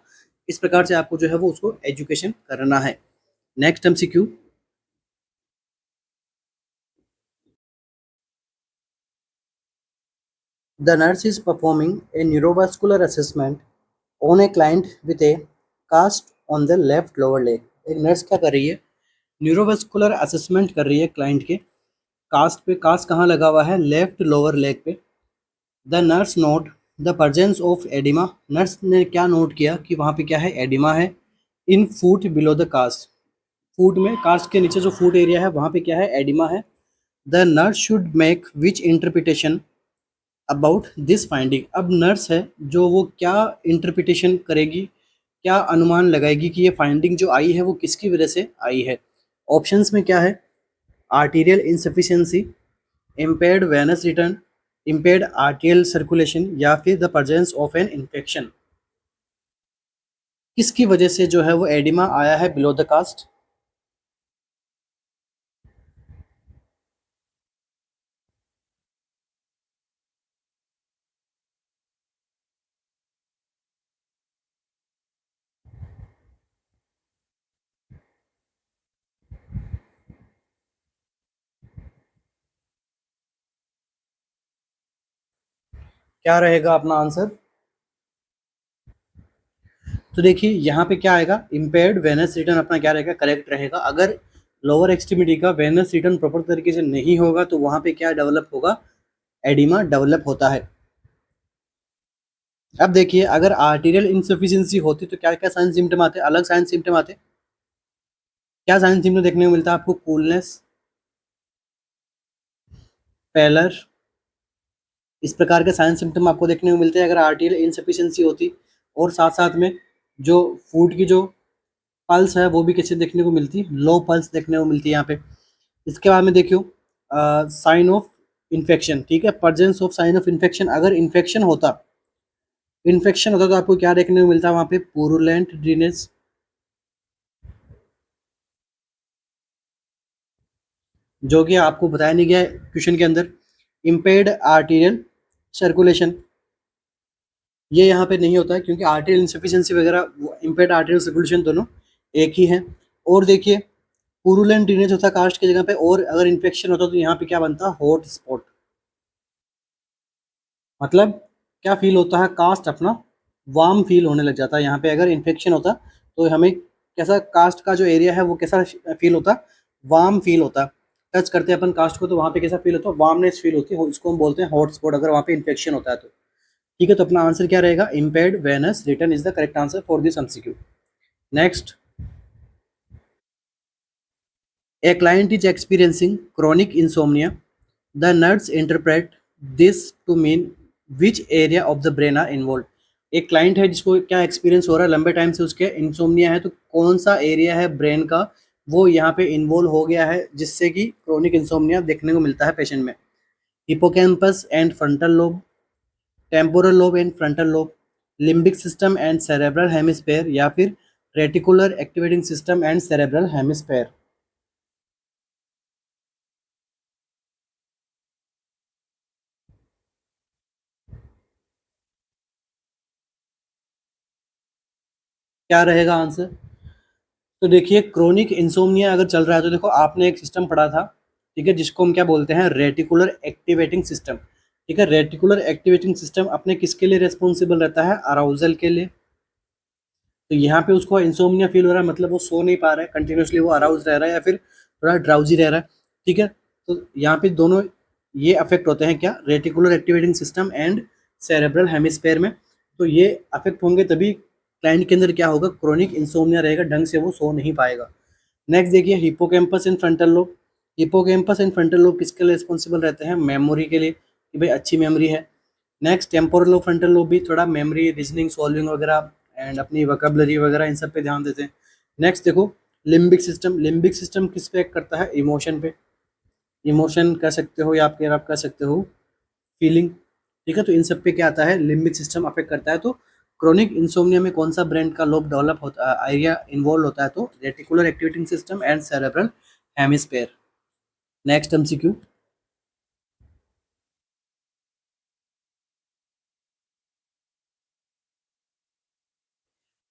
इस प्रकार से आपको जो है वो उसको एजुकेशन करना है। Next MCQ, the nurse is performing a neurovascular assessment on a client with a cast on the left lower leg. एक नर्स क्या कर रही है, न्यूरोवास्कुलर असेसमेंट कर रही है क्लाइंट के कास्ट पे। कास्ट कहाँ लगा हुआ है, लेफ्ट लोअर लेग पे। The nurse note the presence of oedema, nurse ने क्या नोट किया कि वहाँ पे क्या है, एडिमा है। इन फूट बिलो द कास्ट, फूट में, कास्ट के नीचे जो फूट एरिया है वहाँ पे क्या है, एडिमा है। The nurse should make which interpretation about this finding. अब नर्स है जो वो क्या इंटरप्रिटेशन करेगी, क्या अनुमान लगाएगी कि ये फाइंडिंग जो आई है वो किसकी वजह से आई है। ऑप्शंस में क्या है, arterial insufficiency, impaired Venus return, impaired आर्टियल circulation, या फिर the presence of an infection. किसकी वजह से जो है वो एडिमा आया है बिलो द कास्ट। क्या रहेगा अपना आंसर। तो देखिए यहाँ पे क्या आएगा, इम्पेयर्ड वेनस रिटर्न अपना क्या रहेगा, करेक्ट रहेगा। अगर लोअर एक्सट्रीमिटी का वेनस रिटर्न प्रॉपर तरीके से नहीं होगा तो वहाँ पे क्या डेवलप होगा, एडिमा डेवलप होता है। अब देखिए अगर आर्टीरियल इंसफिशियंसी होती तो क्या क्या साइन सिम्टम आते, अलग साइन सिम्टम आते। क्या साइन सिम्टम देखने को मिलता है आपको, कूलनेस, पैलर, इस प्रकार के साइन सिम्टम आपको देखने को मिलते हैं अगर आर्टीरियल इंसफिशियंसी होती। और साथ साथ में जो फूड की जो पल्स है वो भी कैसे देखने को मिलती, लो पल्स देखने को मिलती है यहाँ पे। इसके बाद में देखियो साइन ऑफ इन्फेक्शन। ठीक है, presence of sine of infection, अगर इन्फेक्शन होता तो आपको क्या देखने को मिलता है वहाँ पे, पुरुलेंट ड्रीनेस, जो कि आपको बताया नहीं गया है क्वेश्चन के अंदर। इम्पेयर्ड आर्टीरियल सर्कुलेशन, ये यहाँ पे नहीं होता है क्योंकि आर्टेरियल इंसफिशियंसी वगैरह इम्पेयर्ड आर्टेरियल सर्कुलेशन दोनों एक ही है। और देखिए पुरुलेंट ड्रेनेज होता है कास्ट की जगह पे, और अगर इन्फेक्शन होता तो यहाँ पे क्या बनता है, हॉट स्पॉट। मतलब क्या फील होता है, कास्ट अपना वार्म फील होने लग जाता है। यहाँ पे अगर इन्फेक्शन होता तो हमें कैसा, कास्ट का जो एरिया है वो कैसा फील होता, वार्म फील होता। टच करते हैं अपन कास्ट को तो वहाँ पे कैसा फील होता है, वार्मनेस फील होती है, इसको हम बोलते हैं हॉट स्पॉट, अगर वहाँ पे इन्फेक्शन होता है तो। ठीक है, तो अपना आंसर क्या रहेगा, impaired Venus return is the correct answer for this MCQ. Next, a client is experiencing chronic insomnia. The nurse interpret this to mean which area of the brain are involved. एक client है जिसको क्या experience हो रहा है, लंबे time से उसके इंसोमिया है, तो कौन सा एरिया है ब्रेन का वो यहाँ पे इन्वॉल्व हो गया है जिससे कि क्रोनिक इंसोमिया देखने को मिलता है पेशेंट में। Hippocampus and frontal lobe, temporal lobe and frontal lobe, limbic system and cerebral hemisphere, या फिर reticular activating system and cerebral hemisphere. क्या रहेगा आंसर? तो देखिए क्रोनिक इंसोम्निया अगर चल रहा है तो देखो आपने एक सिस्टम पढ़ा था, ठीक है, जिसको हम क्या बोलते हैं, रेटिकुलर एक्टिवेटिंग सिस्टम। ठीक है, रेटिकुलर एक्टिवेटिंग सिस्टम अपने किसके लिए रेस्पॉन्सिबल रहता है, अराउजल के लिए। तो यहाँ पे उसको इंसोम्निया फील हो रहा है, मतलब वो सो नहीं पा रहा है, कंटिन्यूसली वो अराउज रह रहा है या फिर थोड़ा ड्राउजी रह रहा है। ठीक है, तो यहाँ पे दोनों ये अफेक्ट होते हैं क्या, reticular activating system and cerebral hemisphere में। तो ये अफेक्ट होंगे तभी क्लाइंट के अंदर क्या होगा, क्रोनिक इंसोम्निया रहेगा, ढंग से वो सो नहीं पाएगा। नेक्स्ट देखिए hippocampus and frontal lobe. Hippocampus and frontal lobe किसके लिए रिस्पॉन्सिबल रहते हैं, मेमोरी के लिए, कि भाई अच्छी मेमोरी है। Next temporal lobe frontal lobe भी थोड़ा मेमोरी, रीजनिंग, सॉल्विंग वगैरह एंड अपनी वोकैबुलरी वगैरह इन सब पे ध्यान देते हैं। नेक्स्ट देखो लिम्बिक सिस्टम। लिम्बिक सिस्टम किस पे एक्ट करता है, इमोशन पे। इमोशन कह सकते हो या आप कह सकते हो फीलिंग। ठीक है, तो इन सब पे क्या आता है, लिम्बिक सिस्टम अफेक्ट करता है। तो क्रोनिक इंसोम्निया में कौन सा ब्रेन का लोब डेवलप होता है, एरिया इन्वॉल्व होता है, तो reticular activating system and cerebral hemisphere. Next MCQ,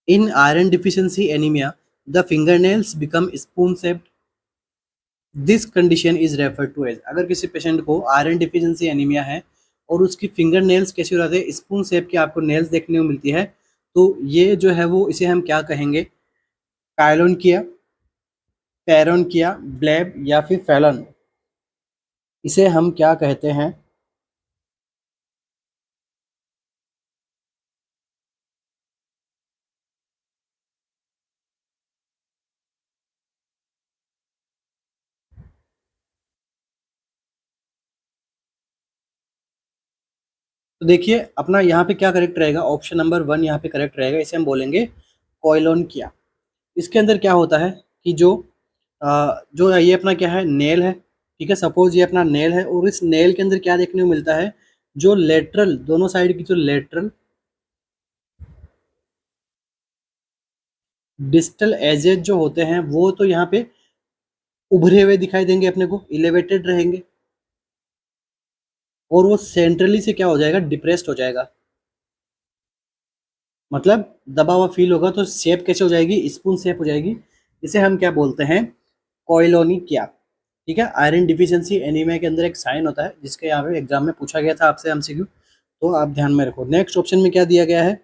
in iron deficiency anaemia the fingernails become spoon shaped, this condition is refer to as. अगर किसी पेशेंट को आयरन डिफिशियंसी एनीमिया है और उसकी फिंगर नेल्स कैसे हो जाते हैं, स्पून शेप की आपको नेल्स देखने को मिलती है, तो ये जो है वो इसे हम क्या कहेंगे, कायलोन किया, पैरोन किया, ब्लेब, या फिर फैलन, इसे हम क्या कहते हैं। तो देखिए अपना यहाँ पे क्या करेक्ट रहेगा, ऑप्शन नंबर वन यहाँ पे करेक्ट रहेगा, इसे हम बोलेंगे कॉइलोन किया। इसके अंदर क्या होता है कि जो ये अपना क्या है, नेल है। ठीक है, सपोज ये अपना नेल है और इस नेल के अंदर क्या देखने को मिलता है, जो लेटरल दोनों साइड की जो लेटरल डिस्टल एजेस जो होते हैं वो तो यहाँ पे उभरे हुए दिखाई देंगे, अपने को इलेवेटेड रहेंगे, और वो सेंट्रली से क्या हो जाएगा, डिप्रेस्ड हो जाएगा। मतलब दबा हुआ फील होगा, तो शेप कैसे हो जाएगी, स्पून शेप हो जाएगी। इसे हम क्या बोलते हैं, कोइलोनिकिया। ठीक है, आयरन डिफिशियंसी एनीमिया के अंदर एक साइन होता है जिसके यहाँ पे एग्जाम में पूछा गया था आपसे एमसीक्यू, तो आप ध्यान में रखो। नेक्स्ट ऑप्शन में क्या दिया गया है,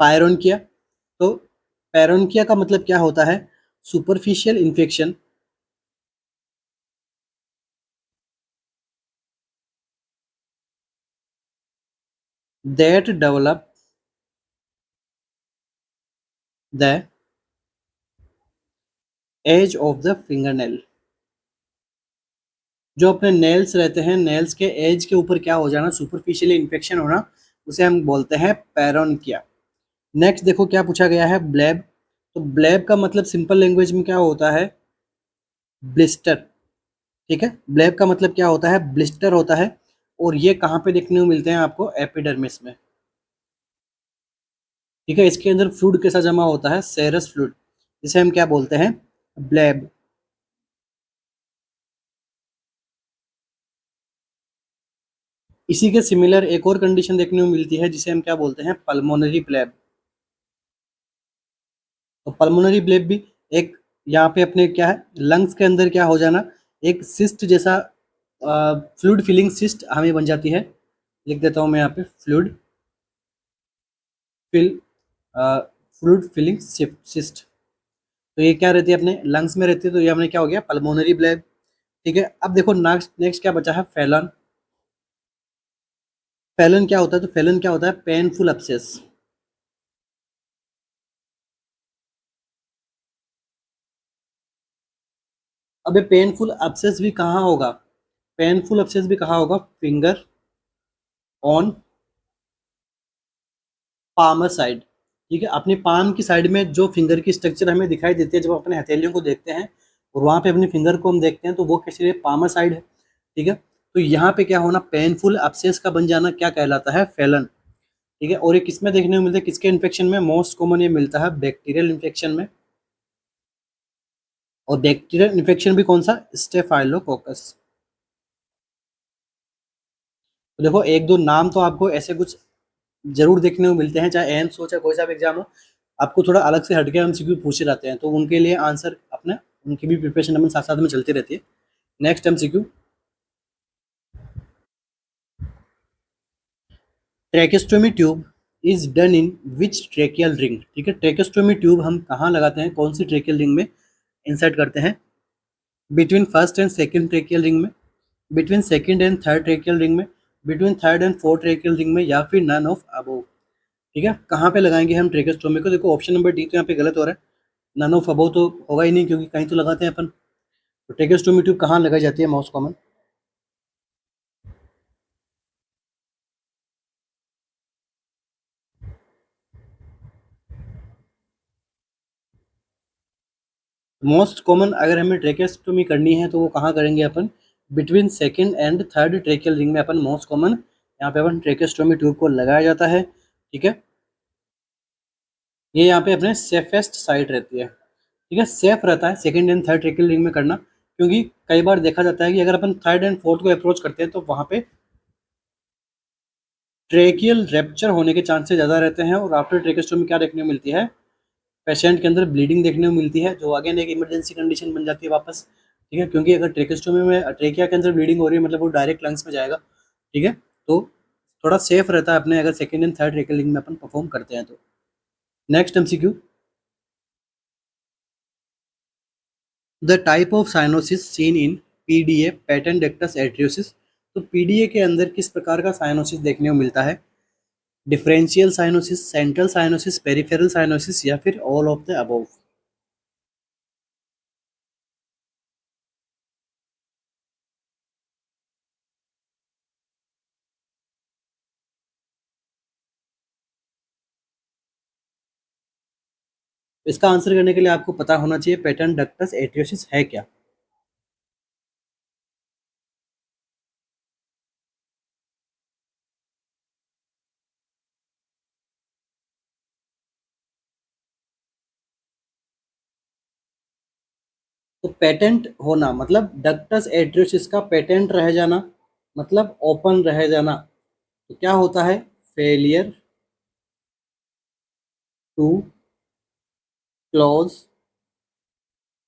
पायरोनकिया। तो पैरोनकिया का मतलब क्या होता है, superficial infection that develop the edge of the fingernail. जो अपने नेल्स रहते हैं, नेल्स के एज के ऊपर क्या हो जाना, सुपरफिशियली इन्फेक्शन होना, उसे हम बोलते हैं पैरोनकिया। नेक्स्ट देखो क्या पूछा गया है, ब्लैब। तो ब्लैब का मतलब सिंपल लैंग्वेज में क्या होता है, ब्लिस्टर। ठीक है, ब्लैब का मतलब क्या होता है, ब्लिस्टर होता है। और ये कहाँ पे देखने को मिलते हैं आपको, एपिडर्मिस में। ठीक है, इसके अंदर फ्लूइड कैसा जमा होता है, सेरस फ्लूइड, जिसे हम क्या बोलते हैं, ब्लैब। इसी के सिमिलर एक और कंडीशन देखने को मिलती है जिसे हम क्या बोलते हैं, पल्मोनरी प्लेब। तो पल्मोनरी प्लेब भी एक, यहाँ पे अपने क्या है, लंग्स के अंदर क्या हो जाना, एक सिस्ट जैसा फ्लूइड फिलिंग सिस्ट हमें बन जाती है। लिख देता हूँ मैं यहाँ पे, fluid fill fluid filling cyst. तो ये क्या रहती है, अपने लंग्स में रहती है, तो ये हमने क्या हो गया, पल्मोनरी प्लेब। ठीक है, अब देखो नेक्स्ट नेक्स्ट क्या बचा है, फैलन। फैलन क्या होता है, तो फैलन क्या होता है, पेनफुल अपसेस। अबे पेनफुल अपसेस भी कहाँ होगा, पेनफुल अपसेस भी कहाँ होगा, फिंगर ऑन पामर साइड। ठीक है, अपनी पाम की साइड में जो फिंगर की स्ट्रक्चर हमें दिखाई देती है जब अपने हथेलियों को देखते हैं और वहाँ पे अपनी फिंगर को हम देखते हैं, तो वो कैसी है, पामर साइड है। ठीक है, तो यहाँ पे क्या होना, पेनफुल अपसेस का बन जाना क्या कहलाता है, फैलन। ठीक है, और ये किसमें देखने को मिलता है, किसके इन्फेक्शन में, मोस्ट कॉमन ये मिलता है बैक्टीरियल इन्फेक्शन में। और बैक्टीरियल इन्फेक्शन भी कौन सा, स्टेफाइलोकोकस। तो देखो एक दो नाम तो आपको ऐसे कुछ जरूर देखने को मिलते हैं, चाहे एम्स हो चाहे कोई सा भी एग्जाम हो, आपको थोड़ा अलग से हटके एमसीक्यू पूछे जाते हैं, तो उनके लिए आंसर अपने, उनकी भी प्रिपरेशन अपन साथ साथ में चलती रहती है। Next MCQ, tracheostomy tube is done in which tracheal ring. ठीक है, ट्रैकेस्टोमी ट्यूब हम कहाँ लगाते हैं, कौन सी ट्रेकियल रिंग में इंसर्ट करते हैं, between first and second tracheal ring में, between second and third tracheal ring में, between third and fourth tracheal ring में, या फिर नन ऑफ अबोव। ठीक है, कहाँ पे लगाएंगे हम ट्रेकेस्टोमी को, देखो ऑप्शन नंबर डी तो यहाँ पे गलत हो रहा है, नन ऑफ अबोव तो होगा ही नहीं क्योंकि कहीं तो लगाते हैं अपन। तो ट्रेकेस्टोमी ट्यूब कहाँ लगाई जाती है, मोस्ट कॉमन, मोस्ट कॉमन अगर हमें ट्रेकेस्टोमी करनी है तो वो कहाँ करेंगे अपन, between second and third tracheal ring में अपन मोस्ट कॉमन यहाँ पे अपन ट्रेकेस्टोमी ट्यूब को लगाया जाता है। ठीक है, ये यहाँ पे अपने सेफेस्ट साइड रहती है। ठीक है, सेफ रहता है second and third tracheal ring में करना, क्योंकि कई बार देखा जाता है कि अगर अपन थर्ड एंड फोर्थ को अप्रोच करते हैं तो वहाँ पे ट्रेकियल रैप्चर होने के चांसेस ज़्यादा रहते हैं, और आफ्टर ट्रेकेस्टोमी क्या देखने को मिलती है, पेशेंट के अंदर ब्लीडिंग देखने को मिलती है, जो अगेन एक इमरजेंसी कंडीशन बन जाती है वापस। ठीक है, क्योंकि अगर ट्रेकेस्टोमी में ट्रेकिया के अंदर ब्लीडिंग हो रही है मतलब वो डायरेक्ट लंग्स में जाएगा। ठीक है, तो थोड़ा सेफ रहता है अपने अगर second and third tracheal ring में अपन परफॉर्म करते हैं तो। Next MCQ, the type of cyanosis seen in PDA pattern ductus arteriosus. तो पीडीए के अंदर किस प्रकार का साइनोसिस देखने को मिलता है, differential cyanosis, central cyanosis, peripheral cyanosis, या फिर ऑल ऑफ द अबव। इसका आंसर करने के लिए आपको पता होना चाहिए पैटर्न डक्टस एट्रियोसिस है क्या। तो पेटेंट होना मतलब डक्टस एट्रियोसिस का पेटेंट रह जाना, मतलब ओपन रह जाना। तो क्या होता है, failure to close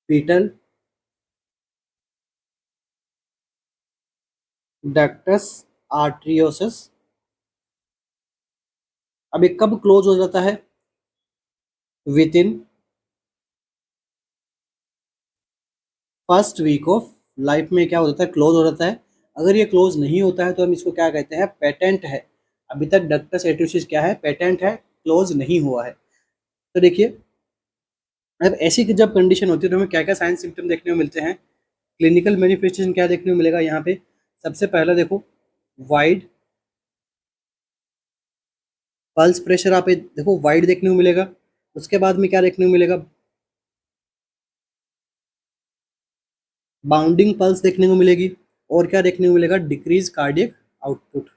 fetal ductus arteriosus. अब ये कब क्लोज हो जाता है, within first week of life में क्या हो जाता है, क्लोज हो जाता है। अगर ये क्लोज नहीं होता है तो हम इसको क्या कहते हैं, पेटेंट है। अभी तक डक्टस एट्रियोसिस क्या है, पेटेंट है, क्लोज नहीं हुआ है। तो देखिए, अब ऐसी कि जब कंडीशन होती है तो हमें क्या क्या साइन सिम्टम देखने को मिलते हैं, क्लिनिकल मैनिफेस्टेशन क्या देखने को मिलेगा यहाँ पे। सबसे पहला देखो, वाइड पल्स प्रेशर, आप ये देखो वाइड देखने को मिलेगा। उसके बाद में क्या देखने को मिलेगा, बाउंडिंग पल्स देखने को मिलेगी। और क्या देखने को मिलेगा, डिक्रीज कार्डियक आउटपुट।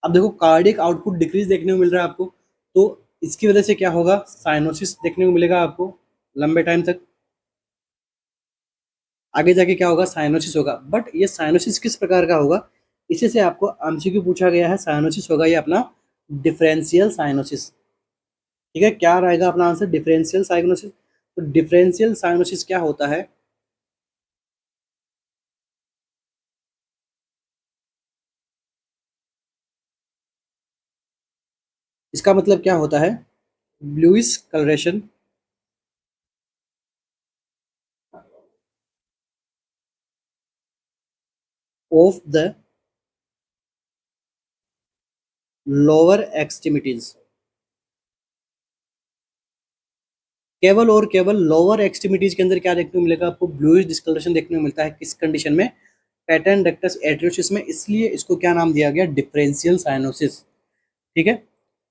अब देखो कार्डियक आउटपुट डिक्रीज देखने को मिल रहा है आपको, तो इसकी वजह से क्या होगा, साइनोसिस देखने को मिलेगा आपको लंबे टाइम तक। आगे जाके क्या होगा, साइनोसिस होगा। बट ये साइनोसिस किस प्रकार का होगा, इसी से आपको एमसीक्यू पूछा गया है। साइनोसिस होगा ये अपना डिफरेंशियल साइनोसिस। ठीक है, क्या रहेगा अपना आंसर, डिफरेंशियल साइनोसिस। तो डिफरेंशियल साइनोसिस क्या होता है, इसका मतलब क्या होता है, bluish colouration of the lower extremities. केवल और केवल लोअर एक्सट्रीमिटीज के अंदर क्या देखने को मिलेगा आपको, ब्लूइश डिस्कलरेशन देखने को मिलता है। किस कंडीशन में, पैटर्न डक्टस एट्रियोसिस में। इसलिए इसको क्या नाम दिया गया, डिफरेंशियल साइनोसिस। ठीक है,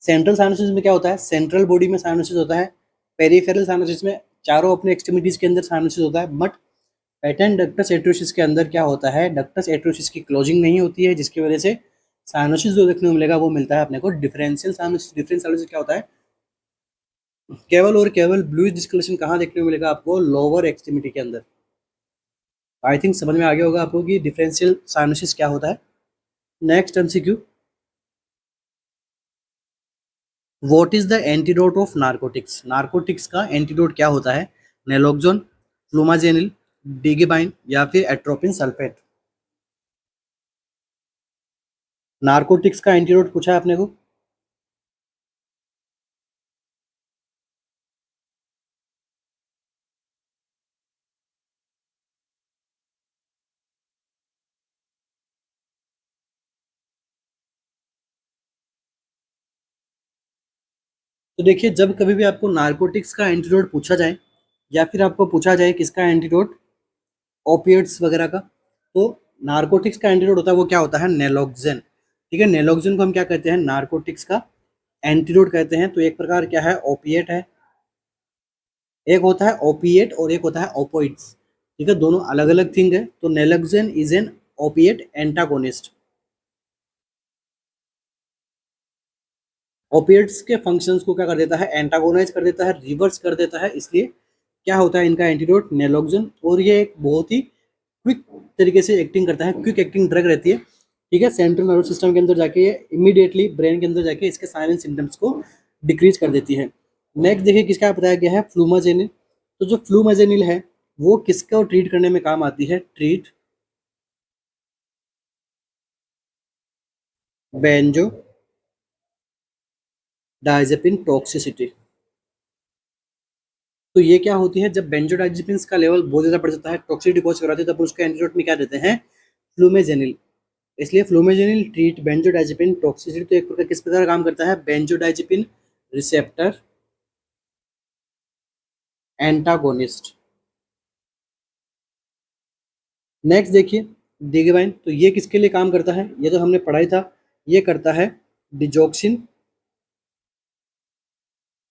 सेंट्रल साइनोसिस में क्या होता है, सेंट्रल बॉडी में साइनोसिस होता है। पेरिफेरल साइनोसिस में चारों अपने एक्सट्रीमिटीज के अंदर साइनोसिस होता है। बट पैटर्न डक्टस एट्रियोसिस के अंदर क्या होता है, डक्टस एट्रियोसिस की क्लोजिंग नहीं होती है, जिसकी वजह से साइनोसिस जो देखने को मिलेगा वो मिलता है अपने को डिफरेंशियल साइनोसिस। डिफरेंशियल साइनोसिस क्या होता है, केवल और केवल ब्लूइश डिस्कलरेशन कहाँ देखने को मिलेगा आपको, लोअर एक्सट्रीमिटी के अंदर। आई थिंक समझ में आ गया होगा आपको कि डिफरेंशियल साइनोसिस क्या होता है। Next MCQ, what is the antidote of narcotics. Narcotics का एंटीडोट क्या होता है, नेलोक्सोन, फ्लूमाजेनिल, डिगिबाइन या फिर एट्रोपिन सल्फेट। नारकोटिक्स का एंटीडोट पूछा है आपने को। तो देखिए, जब कभी भी आपको नारकोटिक्स का एंटीडोट पूछा जाए या फिर आपको पूछा जाए किसका एंटीडोट, ओपिएट्स वगैरह का, तो नारकोटिक्स का एंटीडोट होता है वो क्या होता है, नेलोक्सेन। ठीक है, नेलोक्सेन को हम क्या कहते हैं, नारकोटिक्स का एंटीडोट कहते हैं। तो एक प्रकार क्या है, ओपिएट है, एक होता है ओपिएट और एक होता है ओपोइड्स। ठीक है, दोनों अलग अलग थिंग है। तो naloxone is an opiate antagonist. Opiates के फंक्शंस को क्या कर देता है, एंटागोनाइज कर देता है, रिवर्स कर देता है। इसलिए क्या होता है इनका एंटीडोट, नेलोक्सेन। और ये एक बहुत ही क्विक तरीके से एक्टिंग करता है, क्विक एक्टिंग ड्रग रहती है। ठीक है, सेंट्रल नर्वस सिस्टम के अंदर जाके ये इमीडिएटली ब्रेन के अंदर जाके इसके साइन एंड सिम्टम्स को डिक्रीज कर देती है। नेक्स्ट देखिए किसका बताया गया है, फ्लूमाजेनिल। तो जो फ्लूमाजेनिल है वो किसको ट्रीट करने में काम आती है, ट्रीट बेंजो डायजेपिन टॉक्सिसिटी। तो ये क्या होती है, जब बेंजोडाइजेपिन्स का लेवल बहुत ज़्यादा बढ़ जाता है, टॉक्सिसिटी कॉज कराती है, तब उसके एंटीडोट में क्या देते हैं, फ्लूमेजेनिल। इसलिए फ्लूमेजेनिल ट्रीट बेंजोडाइजेपिन टॉक्सिसिटी। तो एक प्रकार किस प्रकार काम करता है, बेंजोडाइजेपिन रिसेप्टर एंटागोनिस्ट। नेक्स्ट देखिए डिगिबाइन। तो ये किसके लिए काम करता है, ये तो हमने पढ़ा ही था। ये करता है डिजॉक्सिन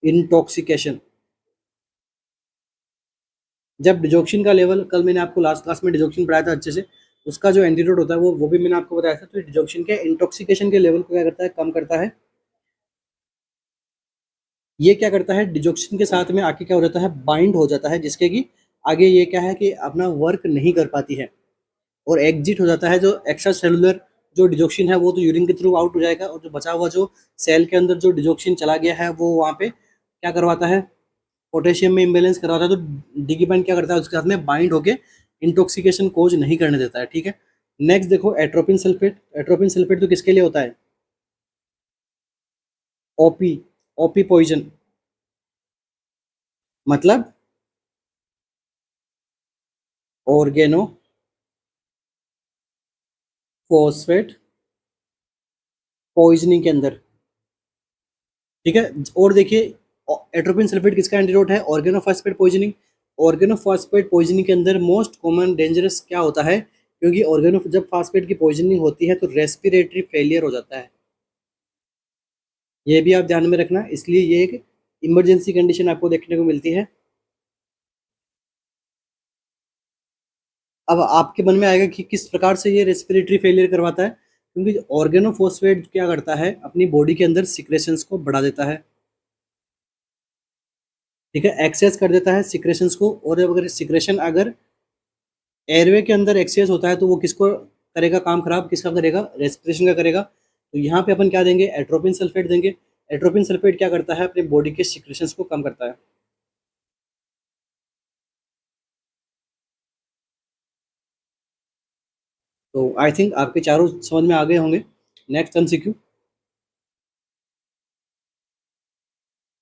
इंटॉक्सिकेशन। जब डिजॉक्सिन का लेवल, कल मैंने आपको लास्ट क्लास में डिजॉक्सिन पढ़ाया था अच्छे से, उसका जो एंटीडोट होता है वो भी मैंने आपको बताया था। तो डिजॉक्सिन के इंटॉक्सिकेशन के लेवल को क्या करता है, कम करता है। ये क्या करता है, डिजॉक्सिन के साथ में आके क्या हो जाता है, बाइंड हो जाता है, जिसके कि आगे ये क्या है कि अपना वर्क नहीं कर पाती है और एग्जिट हो जाता है। जो एक्स्ट्रा सेलुलर जो डिजॉक्सिन है वो तो यूरिन के थ्रू आउट हो जाएगा, और जो बचा हुआ जो सेल के अंदर जो डिजॉक्सिन चला गया है वो वहाँ पे क्या करवाता है, पोटेशियम में इम्बेलेंस करवाता है। तो डिगिबाइन क्या करता है, उसके साथ में बाइंड होके इंटॉक्सिकेशन कोज नहीं करने देता है। ठीक है, नेक्स्ट देखो एट्रोपिन सल्फेट। एट्रोपिन सल्फेट तो किसके लिए होता है, ओपी, ओपी पॉइजन, मतलब ऑर्गेनो फॉस्फेट पॉइजनिंग के अंदर। ठीक है, और देखिए एट्रोपिन सल्फेट किसका एंटीडोट है, ऑर्गेनोफॉस्फेट पॉइजनिंग। ऑर्गेनोफॉस्फेट पॉइजनिंग के अंदर मोस्ट कॉमन डेंजरस क्या होता है, क्योंकि ऑर्गेनो जब फास्फेट की पॉइजनिंग होती है तो रेस्पिरेटरी फेलियर हो जाता है। ये भी आप ध्यान में रखना, इसलिए ये एक इमरजेंसी कंडीशन आपको देखने को मिलती है। अब आपके मन में आएगा कि किस प्रकार से ये रेस्पिरेटरी फेलियर करवाता है, क्योंकि ऑर्गेनोफॉस्फेट क्या करता है, अपनी बॉडी के अंदर सिक्रेशंस को बढ़ा देता है। ठीक है, एक्सेस कर देता है सिक्रेशंस को, और अगर सिक्रेशन अगर एयरवे के अंदर एक्सेस होता है तो वो किसको करेगा काम खराब, किसका करेगा, रेस्पिरेशन का करेगा। तो यहाँ पे अपन क्या देंगे, एट्रोपिन सल्फेट देंगे। एट्रोपिन सल्फेट क्या करता है, अपने बॉडी के सिक्रेशंस को कम करता है। तो आई थिंक आपके चारों समझ में आ गए होंगे। Next MCQ,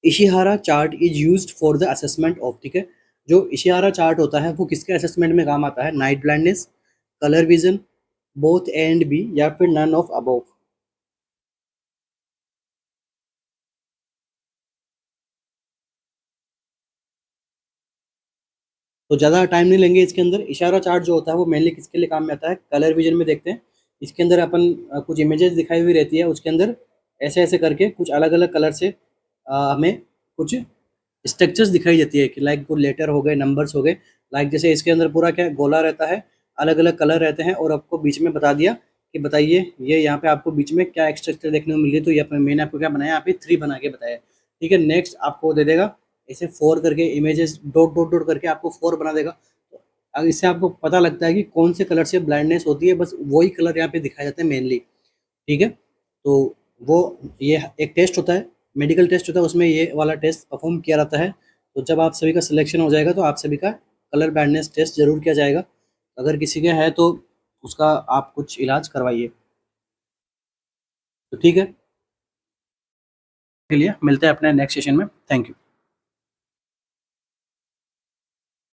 Ishihara chart is used for the assessment of, ठीक है, जो इशिहारा चार्ट होता है वो किसके असेसमेंट में काम आता है, night blindness, colour vision, both A and B, या फिर नन ऑफ अबव। तो ज़्यादा टाइम नहीं लेंगे इसके अंदर। इशारा चार्ट जो होता है वो मेनली किसके लिए काम में आता है, कलर विजन में देखते हैं। इसके अंदर अपन कुछ इमेजेस दिखाई हुई रहती है, उसके अंदर ऐसे ऐसे करके कुछ अलग अलग कलर से हमें कुछ स्ट्रक्चर्स दिखाई देती है कि लाइक वो लेटर हो गए, नंबर्स हो गए। लाइक जैसे इसके अंदर पूरा क्या गोला रहता है, अलग अलग कलर रहते हैं, और आपको बीच में बता दिया कि बताइए ये यहाँ पे आपको बीच में क्या स्ट्रक्चर देखने को मिल रही है। तो ये अपने मैंने आपको क्या बनाया, यहाँ पे 3 बना के बताया। ठीक है, नेक्स्ट आपको दे देगा ऐसे 4 करके इमेजेस, डॉट डॉट डॉट करके आपको 4 बना देगा। तो अब इससे आपको पता लगता है कि कौन से कलर से ब्लाइंडनेस होती है, बस वही कलर यहाँ पे दिखाए जाते हैं मेनली। ठीक है, तो वो ये एक टेस्ट होता है, मेडिकल टेस्ट होता है, उसमें ये वाला टेस्ट परफॉर्म किया जाता है। तो जब आप सभी का सिलेक्शन हो जाएगा तो आप सभी का कलर ब्लाइंडनेस टेस्ट जरूर किया जाएगा। अगर किसी के है तो उसका आप कुछ इलाज करवाइए। तो ठीक है, के लिए मिलते हैं अपने नेक्स्ट सेशन में। Thank you.